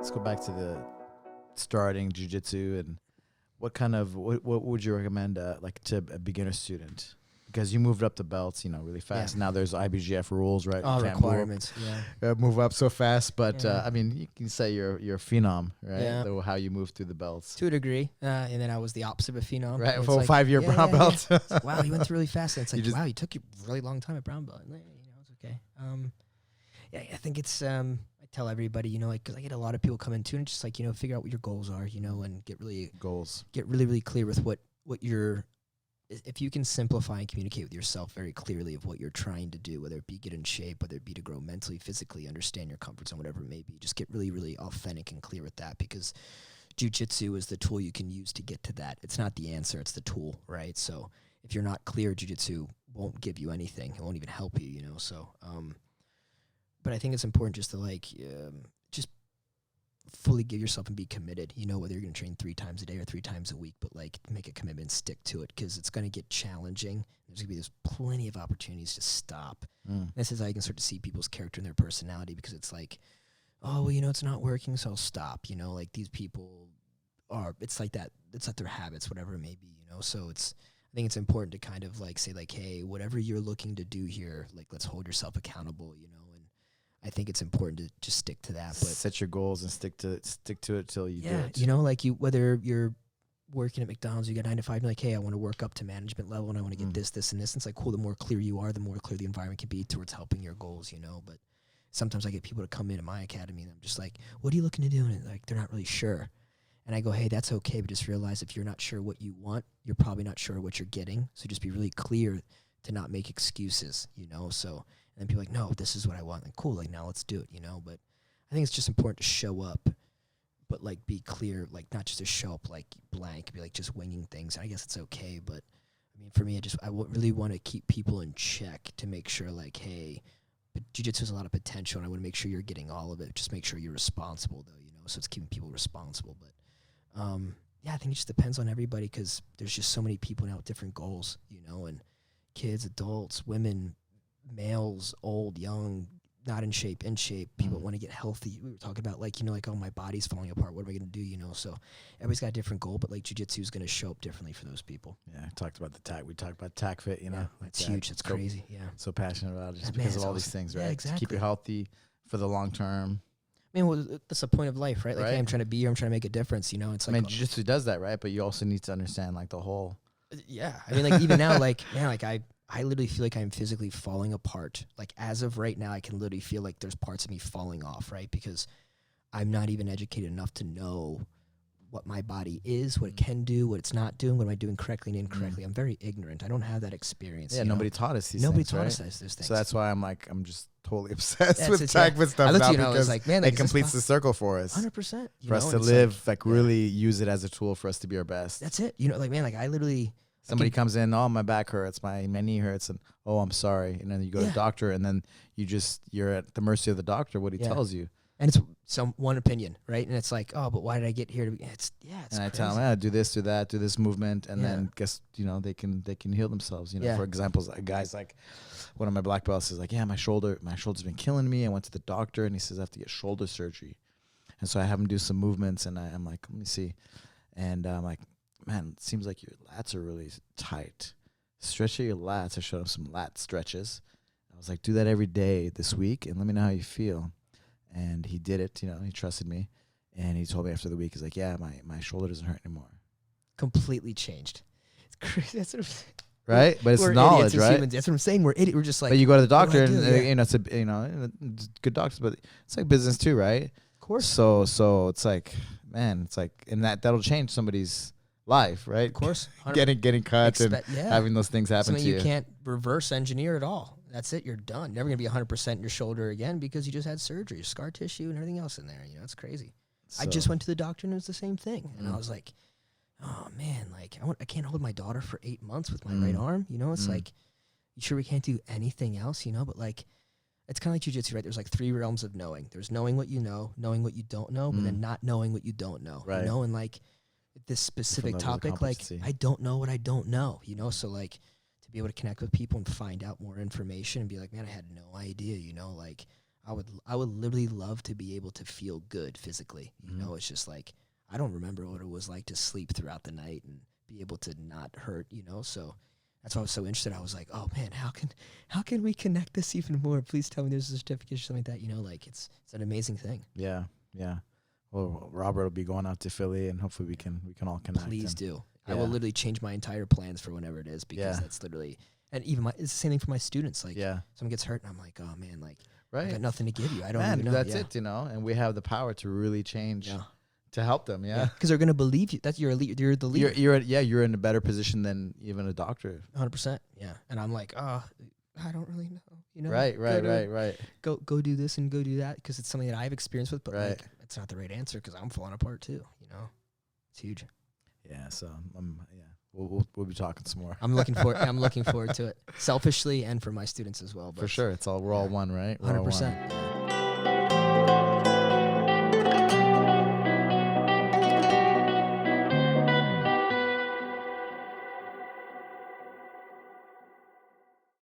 let's go back to the starting jiu-jitsu, and what would you recommend like to a beginner student? Because you moved up the belts, really fast. Yeah. Now there's IBJF rules, right? All You can't requirements, move up so fast. But Yeah. I mean, you can say you're a phenom, right? Yeah. How you move through the belts, to a degree. And then I was the opposite of a phenom. right? And For it's a 5-year brown belt. It's like, wow, you went through really fast. And it's like, You wow, you took a really long time at brown belt. And, it's okay. I think it's, I tell everybody, because I get a lot of people come in too, and just like, figure out what your goals are, and get really clear with what if you can simplify and communicate with yourself very clearly of what you're trying to do, whether it be get in shape, whether it be to grow mentally, physically, understand your comfort zone, whatever it may be, just get really, really authentic and clear with that, because jiu-jitsu is the tool you can use to get to that. It's not the answer, it's the tool, right? So if you're not clear, jiu-jitsu won't give you anything. It won't even help you, So, but I think it's important just to just fully give yourself and be committed, whether you're going to train 3 times a day or 3 times a week, but make a commitment and stick to it, because it's going to get challenging. There's plenty of opportunities to stop. This is how you can start to see people's character and their personality, because it's like, oh, well, it's not working, so I'll stop. These people it's like that. It's like their habits, whatever it may be, So I think it's important to kind of say hey, whatever you're looking to do here, let's hold yourself accountable, and I think it's important to just stick to that. But set your goals and stick to it till you do it. Whether you're working at McDonald's, you got 9 to 5, you're like, hey, I want to work up to management level and I want to get this, and this. And it's like, cool, the more clear you are, the more clear the environment can be towards helping your goals, But sometimes I get people to come into my academy and I'm just like, what are you looking to do? And they're not really sure. And I go, hey, that's okay, but just realize if you're not sure what you want, you're probably not sure what you're getting. So just be really clear to not make excuses, So, and then people are like, no, this is what I want. Like, cool, now let's do it, But I think it's just important to show up, but be clear, not just to show up blank, be just winging things. And I guess it's okay, but I mean, for me, I really want to keep people in check to make sure hey, but jiu-jitsu has a lot of potential, and I want to make sure you're getting all of it. Just make sure you're responsible, though, So it's keeping people responsible. But I think it just depends on everybody, because there's just so many people now with different goals, and kids, adults, women, males, old, young, not in shape, people want to get healthy. We were talking about oh, my body's falling apart. What am I going to do? So everybody's got a different goal, but jiu-jitsu is going to show up differently for those people. Yeah, I talked about the TAC. We talked about TAC Fit, It's huge. It's crazy. Yeah. So passionate about it just because of all these things, right? Yeah, exactly. To keep you healthy for the long term. I mean, that's the point of life, right? Hey, I'm trying to be here. I'm trying to make a difference, It's like, jiu-jitsu does that, right? But you also need to understand the whole. Yeah. I mean, even now, I literally feel like I'm physically falling apart. As of right now, I can literally feel like there's parts of me falling off, right? Because I'm not even educated enough to know what my body is, what it can do, what it's not doing, what am I doing correctly and incorrectly. I'm very ignorant. I don't have that experience. Yeah, nobody taught us these nobody things, taught right? us those things. So that's why I'm just totally obsessed with TAC Fit stuff now, because it completes the the circle for us. 100%. For us to live, really use it as a tool for us to be our best. That's it. I literally... Somebody comes in, oh, my back hurts, my knee hurts, and oh, I'm sorry. And then you go to the doctor, and then you're at the mercy of the doctor, what he tells you. And it's one opinion, right? And it's like, oh, but why did I get here? It's and crazy. I tell them, do this, do that, do this movement, and then guess they can heal themselves. For example, guys like one of my black belts is like, yeah, my shoulder's been killing me. I went to the doctor, and he says I have to get shoulder surgery, and so I have him do some movements, and I'm like, let me see, and I'm like, man, it seems like your lats are really tight. Stretch your lats. I showed him some lat stretches. I was like, do that every day this week, and let me know how you feel. And he did it. He trusted me. And he told me after the week, he's like, yeah, my shoulder doesn't hurt anymore. Completely changed. It's crazy. That's what I'm saying. Right? But it's knowledge, right? Humans. That's what I'm saying. We're idiots. We're just like. But you go to the doctor, and it's good doctors, but it's like business too, right? Of course. So it's like, man, and that'll change somebody's life, right? Of course. Getting cut and having those things happen to you. You can't reverse engineer at all. That's it. You're done. Never going to be 100% in your shoulder again because you just had surgery, scar tissue, and everything else in there. It's crazy. So. I just went to the doctor and it was the same thing. And I was like, oh, man, I can't hold my daughter for 8 months with my right arm. It's like, you sure we can't do anything else, But it's kind of like jiu-jitsu, right? There's 3 realms of knowing. There's knowing what you know, knowing what you don't know, but then not knowing what you don't know. Right. And this specific topic, I don't know what I don't know, So to be able to connect with people and find out more information and be like, man, I had no idea, I would literally love to be able to feel good physically. You know, it's just like, I don't remember what it was like to sleep throughout the night and be able to not hurt, you know? So that's why I was so interested. I was like, oh man, how can we connect this even more? Please tell me there's a certificate or something like that, you know, like it's an amazing thing. Yeah. Yeah. Well, Robert will be going out to Philly and hopefully we can all connect. Please do. Yeah. I will literally change my entire plans for whenever it is, because that's literally, and even it's the same thing for my students. Like someone gets hurt and I'm like, oh man, like I got nothing to give you. I don't even know. That's it, you know, and we have the power to really change to help them. Yeah. Because they're going to believe you. That's you're the leader. You're in a better position than even a doctor. 100%. Yeah. And I'm like, oh, I don't really know. You know, right. Go do this and go do that, because it's something that I've experienced with, but like it's not the right answer because I'm falling apart too. You know, it's huge. Yeah. So we'll be talking some more. I'm looking forward to it, selfishly and for my students as well. But for sure, we're all one, right? 100%.